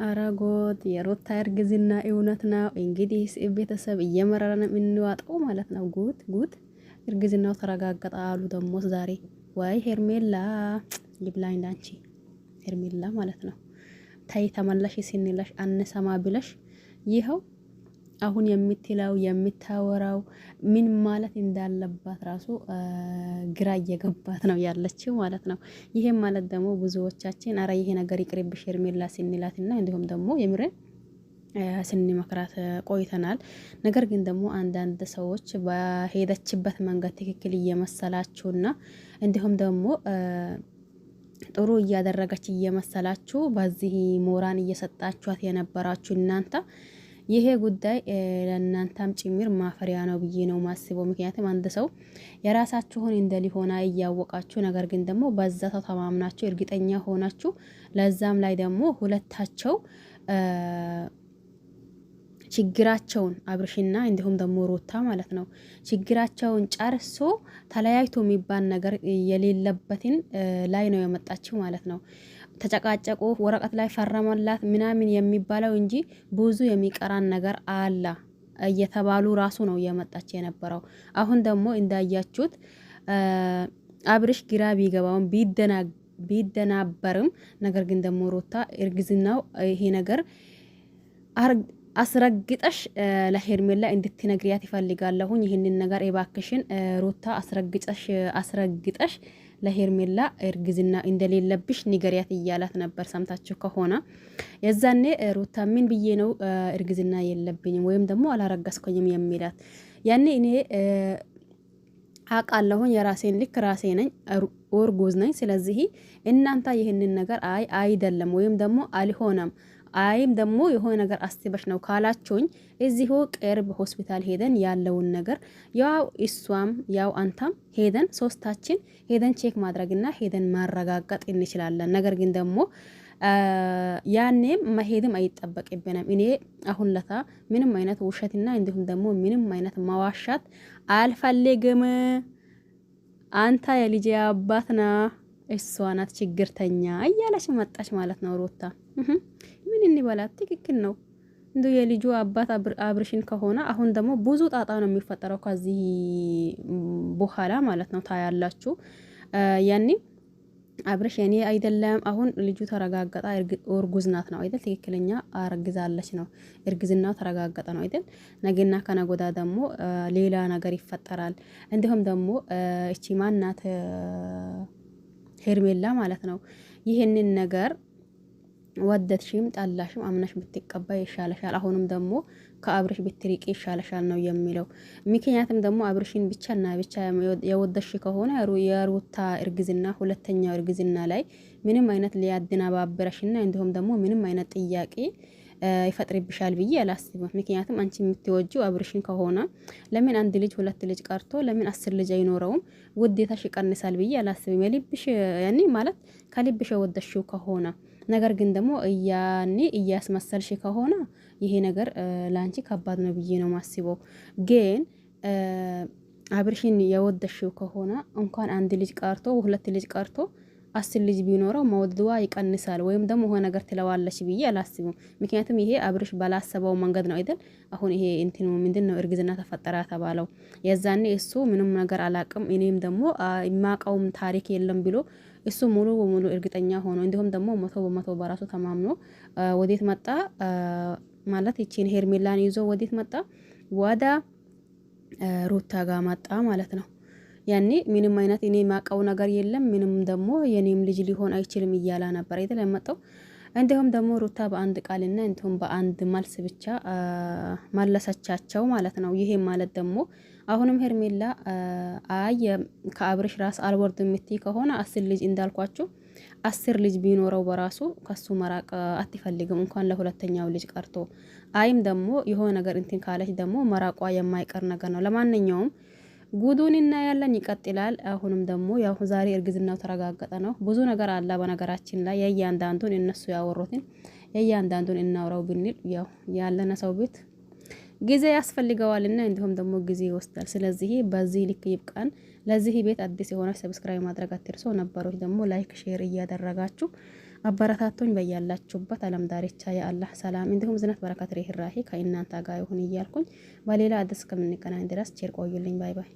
አረጎት የሩታ እርግዝና እውነት ነው። እንግዲህ ቤተሰብ እየመረረ ነው የምንዋጠው ማለት ነው። ጉድ እርግዝናው ተረጋገጠ አሉ ደግሞ ዛሬ። ወይ ሄርሜላ ይብላኝ ላንቺ ሄርሜላ ማለት ነው። ታይ ተመለሽ ሲንለሽ አንሰማ ብለሽ ይኸው አሁን የምትለው የምታወራው ምን ማለት እንዳለባት ራሱ ግራ እየገባት ነው ያለችው ማለት ነው። ይሄም ማለት ደግሞ ብዙዎቻችን አረ ይሄ ነገር ይቅርብሽ ሄርሜላ ስንላትና እንዲሁም ደግሞ የምረን ስንመክራት ቆይተናል። ነገር ግን ደግሞ አንዳንድ ሰዎች በሄደችበት መንገድ ትክክል እየመሰላችሁና እንዲሁም ደግሞ ጥሩ እያደረገች እየመሰላችሁ በዚህ ሞራን እየሰጣችኋት የነበራችሁ እናንተ ይሄ ጉዳይ ለእናንተም ጭምር ማፈሪያ ነው ብዬ ነው ማስበው። ምክንያቱም አንድ ሰው የራሳችሁን እንደሊሆና እያወቃችሁ ነገር ግን ደግሞ በዛ ተማምናችሁ እርግጠኛ ሆናችሁ ለዛም ላይ ደግሞ ሁለታቸው ችግራቸውን አብርሽና እንዲሁም ደግሞ ሩታ ማለት ነው ችግራቸውን ጨርሶ ተለያይቶ የሚባል ነገር የሌለበትን ላይ ነው የመጣችው ማለት ነው። ተጨቃጨቁ፣ ወረቀት ላይ ፈረመላት ምናምን የሚባለው እንጂ ብዙ የሚቀራን ነገር አለ እየተባሉ ራሱ ነው እየመጣች የነበረው። አሁን ደግሞ እንዳያችሁት አብርሽ ግራ ቢገባውን ቢደናበርም ነገር ግን ደግሞ ሩታ እርግዝናው ይሄ ነገር አስረግጠሽ ለሄርሜላ እንድትነግሪያት ይፈልጋለሁኝ። ይህንን ነገር እባክሽን ሩታ አስረግጠሽ ለሄርሜላ እርግዝና እንደሌለብሽ ንገሪያት እያላት ነበር። ሰምታችሁ ከሆነ የዛኔ ሩታ ምን ብዬ ነው እርግዝና የለብኝም ወይም ደግሞ አላረጋስኮኝም የሚላት ያኔ እኔ አቃለሁኝ የራሴን ልክ ራሴ ነኝ እርጉዝ ነኝ። ስለዚህ እናንተ ይህንን ነገር አይደለም ወይም ደግሞ አልሆነም አይም ደግሞ የሆነ ነገር አስበሽ ነው ካላችሁኝ እዚሁ ቅርብ ሆስፒታል ሄደን ያለውን ነገር ያው እሷም ያው አንተም ሄደን ሶስታችን ሄደን ቼክ ማድረግና ሄደን ማረጋገጥ እንችላለን። ነገር ግን ደግሞ ያኔም መሄድም አይጠበቅብንም። እኔ አሁን ለታ ምንም አይነት ውሸትና እንዲሁም ደግሞ ምንም አይነት ማዋሻት አልፈልግም። አንተ የልጄ አባትና እሷ ናት ችግርተኛ እያለች መጣች ማለት ነው ሩታ። ምን እንበላት? ትክክል ነው። እንዶ የልጁ አባት አብርሽን ከሆነ አሁን ደግሞ ብዙ ጣጣ ነው የሚፈጠረው ከዚህ በኋላ ማለት ነው። ታያላችሁ። ያኔ አብርሽ የኔ አይደለም አሁን ልጁ ተረጋገጠ እርጉዝ ናት ነው አይደል? ትክክለኛ አርግዛለች ነው። እርግዝናው ተረጋገጠ ነው አይደል? ነገና ከነጎዳ ደግሞ ሌላ ነገር ይፈጠራል። እንዲሁም ደግሞ እቺ ማናት ሄርሜላ ማለት ነው ይሄንን ነገር ወደድሽም ጠላሽም አምናሽ ብትቀባይ ይሻለሻል። አሁንም ደግሞ ከአብርሽ ብትሪቂ ይሻለሻል ነው የሚለው። ምክንያቱም ደግሞ አብርሽን ብቻና ብቻ የወደድሽ ከሆነ የሩታ እርግዝና ሁለተኛው እርግዝና ላይ ምንም አይነት ሊያደናባብረሽና እንዲሁም ደግሞ ምንም አይነት ጥያቄ ይፈጥርብሻል ብዬ አላስብም። ምክንያቱም አንቺ የምትወጂው አብርሽን ከሆነ ለምን አንድ ልጅ ሁለት ልጅ ቀርቶ ለምን 10 ልጅ አይኖረውም? ውዴታሽ ይቀንሳል ብዬ አላስብም። የልብሽ ያኔ ማለት ከልብሽ የወደድሽው ከሆነ ነገር ግን ደግሞ ያኔ እያስመሰልሽ ከሆነ ይሄ ነገር ላንቺ ከባድ ነው ብዬ ነው ማስበው። ግን አብርሽን የወደድሽው ከሆነ እንኳን አንድ ልጅ ቀርቶ ሁለት ልጅ ቀርቶ 10 ልጅ ቢኖረው መውደዷ ይቀንሳል ወይም ደግሞ ሆነ ነገር ትለዋለች ብዬ አላስብም። ምክንያቱም ይሄ አብርሽ ባላሰበው መንገድ ነው አይደል? አሁን ይሄ እንትኑ ምንድነው እርግዝና ተፈጠረ ተባለው የዛኔ እሱ ምንም ነገር አላቅም እኔም ደግሞ የማቀውም ታሪክ የለም ብሎ እሱ ሙሉ በሙሉ እርግጠኛ ሆኖ እንዲሁም ደግሞ 100% በራሱ ተማምኖ ወዴት መጣ ማለት ይቺን ሄርሜላን ይዞ ወዴት መጣ? ወደ ሩታ ጋር መጣ ማለት ነው። ያኔ ምንም አይነት እኔ ማቀው ነገር የለም ምንም ደግሞ የኔም ልጅ ሊሆን አይችልም እያላ ነበር አይደል ያመጣው። እንዲሁም ደግሞ ሩታ በአንድ ቃልና እንዲሁም በአንድ መልስ ብቻ መለሰቻቸው ማለት ነው። ይሄ ማለት ደግሞ አሁንም ሄርሜላ ከአብርሽ ራስ አልወርድ የምትይ ከሆነ 10 ልጅ እንዳልኳችሁ 10 ልጅ ቢኖረው በራሱ ከሱ መራቅ አትፈልግም እንኳን ለሁለተኛው ልጅ ቀርቶ አይም ደግሞ የሆነ ነገር እንትን ካለች ደግሞ መራቋ የማይቀር ነገር ነው። ለማንኛውም ጉዱን እናያለን፣ ይቀጥላል። አሁንም ደግሞ ያው ዛሬ እርግዝናው ተረጋገጠ ነው። ብዙ ነገር አለ በነገራችን ላይ የእያንዳንዱን እነሱ ያወሩትን የእያንዳንዱን እናውራው ብንል ያው ያለነ ሰው ቤት ጊዜ ያስፈልገዋልና እንዲሁም ደግሞ ጊዜ ይወስዳል። ስለዚህ በዚህ ልክ ይብቃን። ለዚህ ቤት አዲስ የሆነ ሰብስክራይብ ማድረግ አትርሱ። ነበሮች ደግሞ ላይክ ሼር እያደረጋችሁ አበረታቶኝ በያላችሁበት አለም ዳርቻ የአላህ ሰላም እንዲሁም ዝነት በረከት ርህራሄ ከእናንተ ጋር ይሁን እያልኩኝ በሌላ አዲስ ከምንገናኝ ድረስ ቸር ቆዩልኝ። ባይ ባይ።